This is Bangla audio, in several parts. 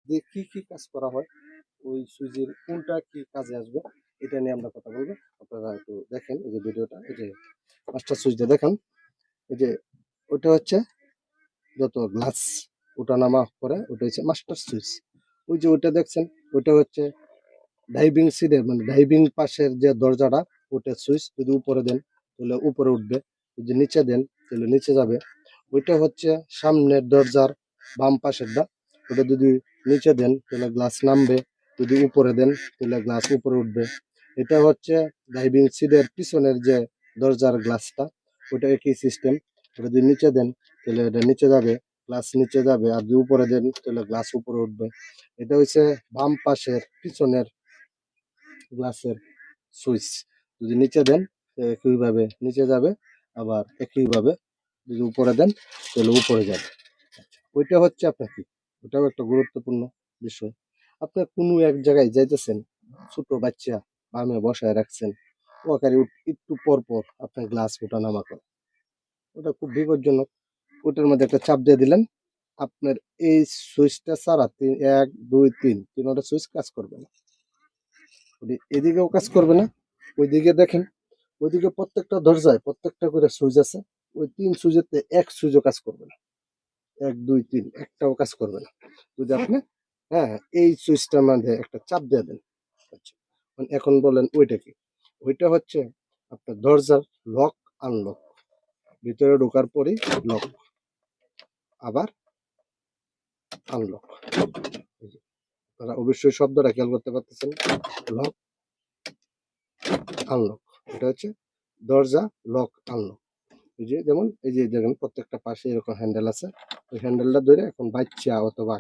দিয়ে কি কি কাজ করা হয়, ওই সুইচের কোনটা কি কাজে আসবে, এটা নিয়ে আমরা কথা বলবো। আপনারা একটু দেখেন এই যে ভিডিওটা, এই যে মাস্টার সুইচটা দেখেন, এই যে ওটা হচ্ছে যত গ্লাস ওঠানামা করে ওটা হচ্ছে মাস্টার সুইচ। ওই যে ওটা দেখছেন, ওটা হচ্ছে ডাইভিং সিটের মানে ডাইভিং পাশের যে দরজাটা, ওটা সুইচ যদি উপরে দেন তাহলে উপরে উঠবে, যদি নিচে দেন তাহলে নিচে যাবে। ওইটা হচ্ছে সামনের দরজার বাম পাশেরটা, ওটা যদি নিচে দেন তাহলে গ্লাস নামবে, যদি উপরে দেন তাহলে গ্লাস উপরে উঠবে। এটা হচ্ছে ড্রাইভিং সিটের পিছনের যে দরজার গ্লাসটা, ওটা একই সিস্টেম। ওটা যদি নিচে দেন তাহলে এটা নিচে যাবে, গ্লাস নিচে যাবে, আর যদি উপরে দেন তাহলে গ্লাস উপরে উঠবে। এটা হচ্ছে বাম পাশের পিছনের গ্লাসের সুইচ। যদি নিচে দেন একইভাবে নিচে যাবে, আবার একইভাবে যদি উপরে দেন তাহলে উপরে যাবে। ওইটা হচ্ছে আপনার কি, ওটাও একটা গুরুত্বপূর্ণ বিষয়। আপনি কোনো এক জায়গায় যাইতেছেন, ছোট বাচ্চা বামে বসায় রাখছেন, ওখানে একটু পর পর আপনার গ্লাস ওঠা নামা করে, ওটা খুব বিপজ্জনক। ওটার মধ্যে একটা চাপ দিয়ে দিলেন, আপনার এই সুইচটা ছাড়া এক দুই তিন তিনটা সুইচ কাজ করবে না। এদিকেও কাজ করবে না, ওইদিকে দেখেন, ওইদিকে প্রত্যেকটা দরজায় প্রত্যেকটা করে সুইচ আছে, ওই তিন সুইচেতে এক সুইচও কাজ করবে না, এক দুই তিন একটাও কাজ করবে না। যদি আপনি হ্যাঁ এই সুইচটার মধ্যে একটা চাপ দিয়ে দেন। আচ্ছা, এখন বলেন ওইটা কি? ওইটা হচ্ছে আপনার দরজার লক আনলক, ভিতরে ঢোকার পরেই লক, আবার আনলক। আপনারা অবশ্যই শব্দটা খেয়াল করতে পারতেছেন, লক আনলক, এটা হচ্ছে দরজা লক আনলক। এই যে যেমন এই যে দেখেন প্রত্যেকটা পাশে এরকম হ্যান্ডেল আছে, ওই হ্যান্ডেলটা ধরে এখন বাচ্চা অথবা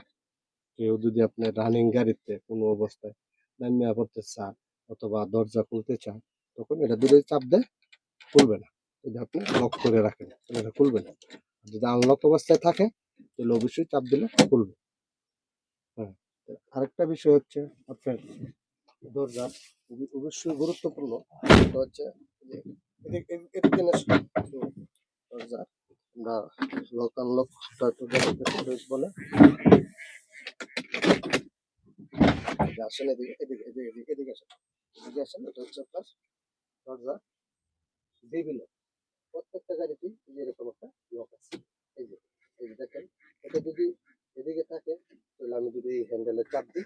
কেউ যদি আপনার রানিং গাড়িতে কোনো অবস্থায় নামিয়ে পড়তে চান অথবা দরজা খুলতে চান, তখন এটা দূরে চাপ দেয়, খুলবে না। যদি আপনি লক করে রাখেন তাহলে এটা খুলবে না। যদি আনলক অবস্থায় থাকে তাহলে অবশ্যই চাপ দিলে খুলবে। হ্যাঁ, আরেকটা বিষয় হচ্ছে আপনার দরজা অবশ্যই গুরুত্বপূর্ণ, সেটা হচ্ছে যে এদিকে দরজা আমরা লক আনলক বলে আসেন, এদিকে এদিকে এদিকে এদিকে এদিকে আসেন, এদিকে আসেন। এটা হচ্ছে আপনার দরজা বিভিন্ন প্রত্যেকটা গাড়িতেই এরকম একটা লক আছে। এই যে দেখেন, এটা যদি এদিকে থাকে তাহলে আমি যদি এই হ্যান্ডেলে চাপ দিই